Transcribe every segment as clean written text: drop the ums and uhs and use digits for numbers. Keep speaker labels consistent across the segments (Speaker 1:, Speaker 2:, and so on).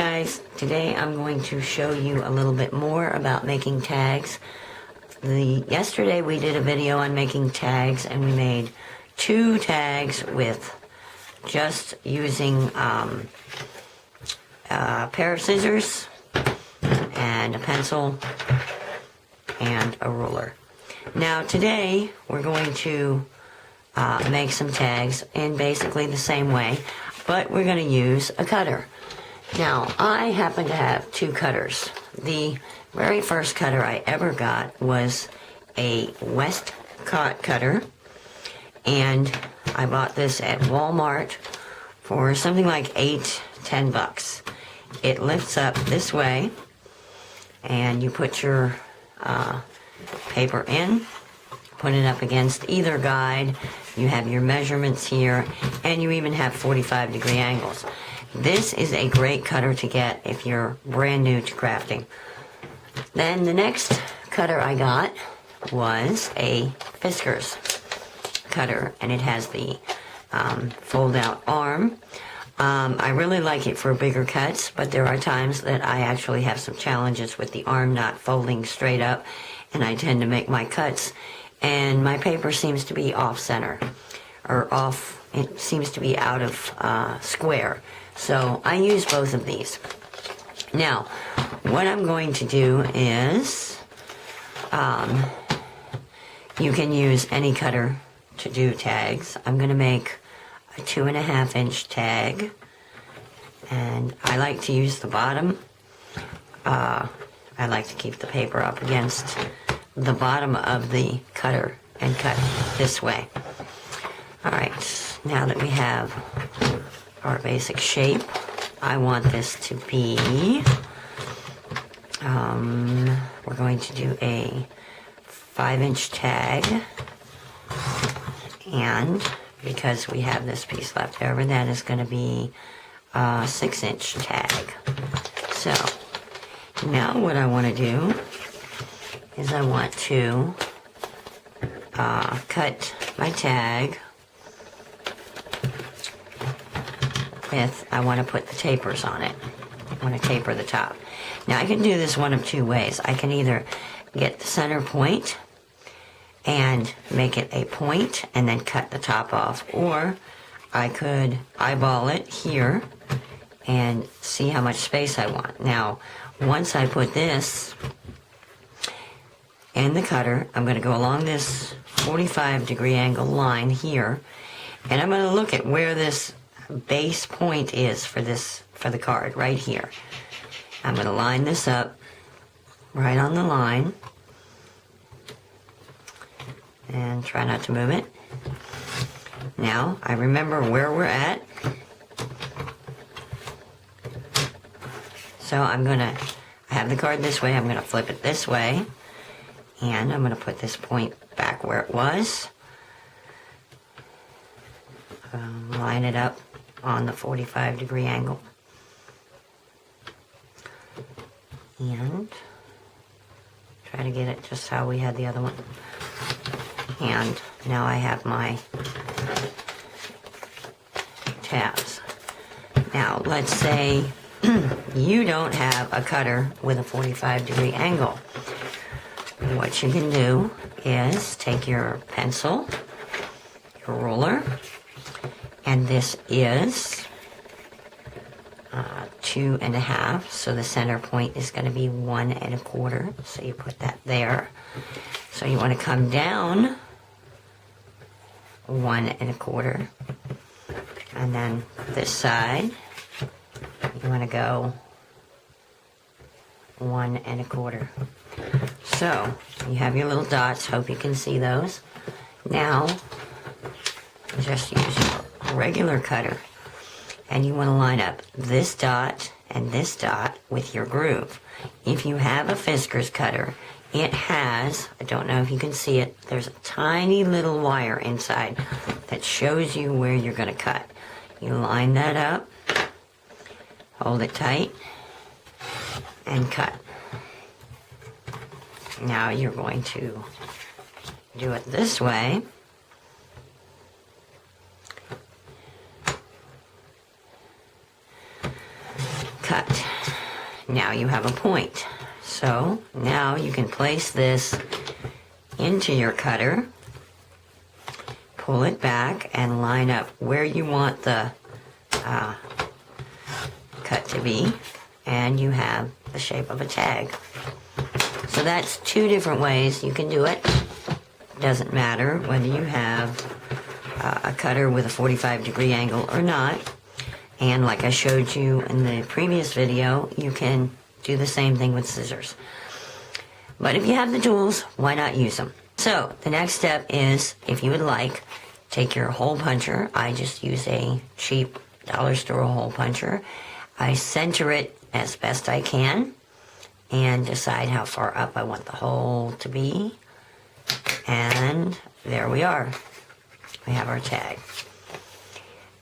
Speaker 1: guys, today I'm going to show you a little bit more about making tags. Yesterday we did a video on making tags and we made 2 tags with just using a pair of scissors and a pencil and a ruler. Now today we're going to make some tags in basically the same way, but we're going to use a cutter. Now, I happen to have 2 cutters. The very first cutter I ever got was a Westcott cutter, and I bought this at Walmart for something like $10. It lifts up this way, and you put your paper in, put it up against either guide. You have your measurements here, and you even have 45-degree angles. This is a great cutter to get if you're brand new to crafting. Then the next cutter I got was a Fiskars cutter, and it has the fold-out arm. I really like it for bigger cuts, but there are times that I actually have some challenges with the arm not folding straight up, and I tend to make my cuts, and my paper seems to be off-center, or off, it seems to be out of square. So I use both of these. Now, what I'm going to do is, you can use any cutter to do tags. I'm going to make a 2.5-inch tag, and I like to use the bottom. I like to keep the paper up against the bottom of the cutter and cut this way. Alright, now that we have our basic shape, I want this to be, we're going to do a 5-inch tag, and because we have this piece left over, that is going to be a 6-inch tag. So, now what I want to do is I want to cut my tag with, I want to put the tapers on it. I want to taper the top. Now I can do this one of 2 ways. I can either get the center point and make it a point and then cut the top off, or I could eyeball it here and see how much space I want. Now, once I put this in the cutter, I'm going to go along this 45-degree angle line here, and I'm going to look at where this base point is for the card, right here. I'm going to line this up right on the line and try not to move it. Now, I remember where we're at, so I'm going to have the card this way. I'm going to flip it this way, and I'm going to put this point back where it was. Line it up on the 45-degree angle, and try to get it just how we had the other one. And now I have my tabs. Now let's say you don't have a cutter with a 45-degree angle. What you can do is take your pencil, your ruler, and this is 2.5, so the center point is going to be 1.25, so you put that there. So you want to come down 1.25, and then this side you want to go 1.25. So you have your little dots. Hope you can see those. Now just use your regular cutter, and you want to line up this dot and this dot with your groove. If you have a Fiskars cutter, it has, I don't know if you can see it, there's a tiny little wire inside that shows you where you're going to cut. You line that up, hold it tight, and cut. Now you're going to do it this way. Cut. now you have a point. So now you can place this into your cutter, pull it back, and line up where you want the cut to be, and you have the shape of a tag. So that's two different ways you can do it. Doesn't matter whether you have a cutter with a 45-degree angle or not. And like I showed you in the previous video, you can do the same thing with scissors. But if you have the tools, why not use them? So the next step is, if you would like, take your hole puncher. I just use a cheap dollar store hole puncher. I center it as best I can and decide how far up I want the hole to be. And there we are. We have our tag.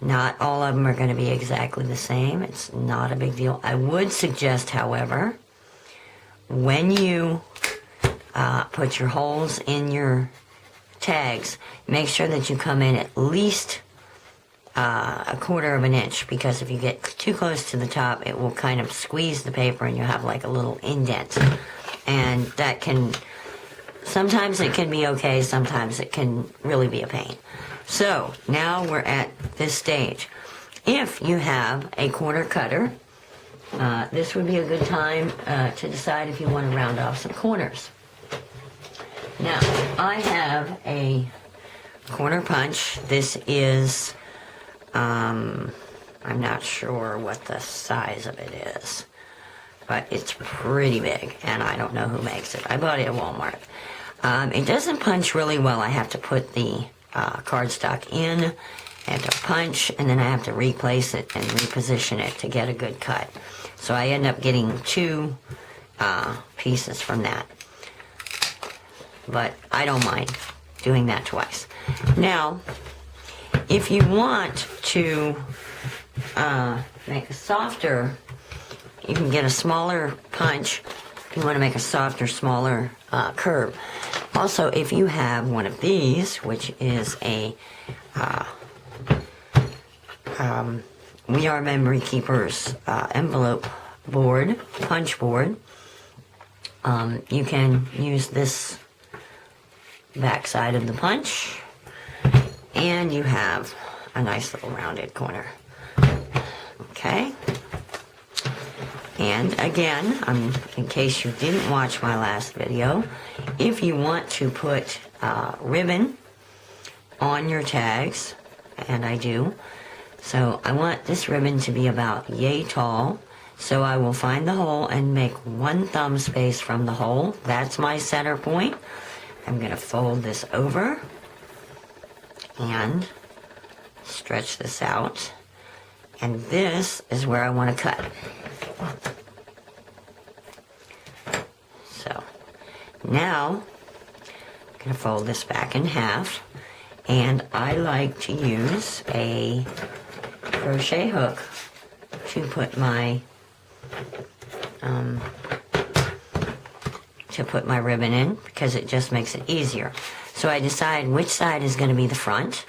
Speaker 1: Not all of them are going to be exactly the same. It's not a big deal. I would suggest, however, when you put your holes in your tags, make sure that you come in at least a quarter of an inch, because if you get too close to the top, it will kind of squeeze the paper and you'll have like a little indent. And that can, sometimes it can be okay, sometimes it can really be a pain. So now we're at this stage. If you have a corner cutter, this would be a good time to decide if you want to round off some corners. Now, I have a corner punch. This is, I'm not sure what the size of it is, but it's pretty big, and I don't know who makes it. I bought it at Walmart. It doesn't punch really well. I have to put the cardstock in, I have to punch, and then I have to replace it and reposition it to get a good cut. So I end up getting two pieces from that. But I don't mind doing that twice. Now, if you want to make a softer, you can get a smaller punch if you want to make a softer, smaller curve. Also, if you have one of these, which is a We Are Memory Keepers envelope board, punch board, you can use this back side of the punch, and you have a nice little rounded corner. Okay? And again, in case you didn't watch my last video, if you want to put ribbon on your tags, and I do, so I want this ribbon to be about yay tall, so I will find the hole and make one thumb space from the hole. That's my center point. I'm going to fold this over and stretch this out, and this is where I want to cut. So now I'm going to fold this back in half, and I like to use a crochet hook to put my ribbon in, because it just makes it easier. So I decide which side is going to be the front.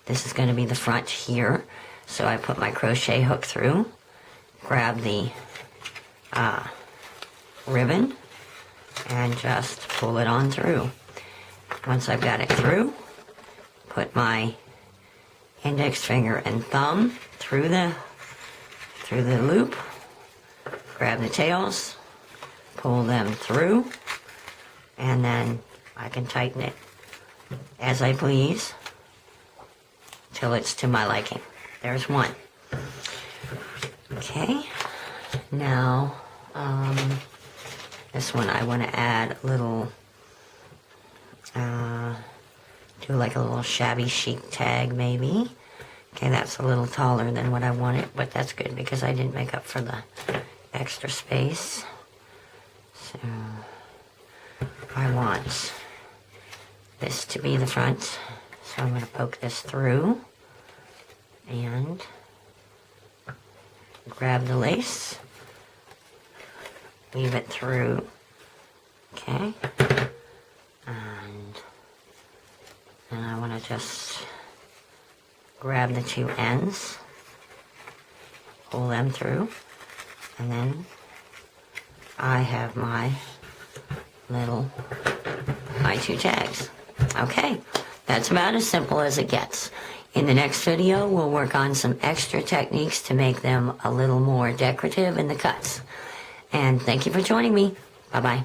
Speaker 1: This is going to be the front here. So I put my crochet hook through, grab the ribbon, and just pull it on through. Once I've got it through, put my index finger and thumb through the loop, grab the tails, pull them through, and then I can tighten it as I please till it's to my liking. There's one. Okay, now this one I want to add a little, do like a little shabby chic tag maybe. Okay, that's a little taller than what I wanted, but that's good because I didn't make up for the extra space. So I want this to be the front, so I'm going to poke this through and grab the lace, weave it through, okay, and then I want to just grab the two ends, pull them through, and then I have my two tags. Okay, that's about as simple as it gets. In the next video, we'll work on some extra techniques to make them a little more decorative in the cuts. And thank you for joining me. Bye-bye.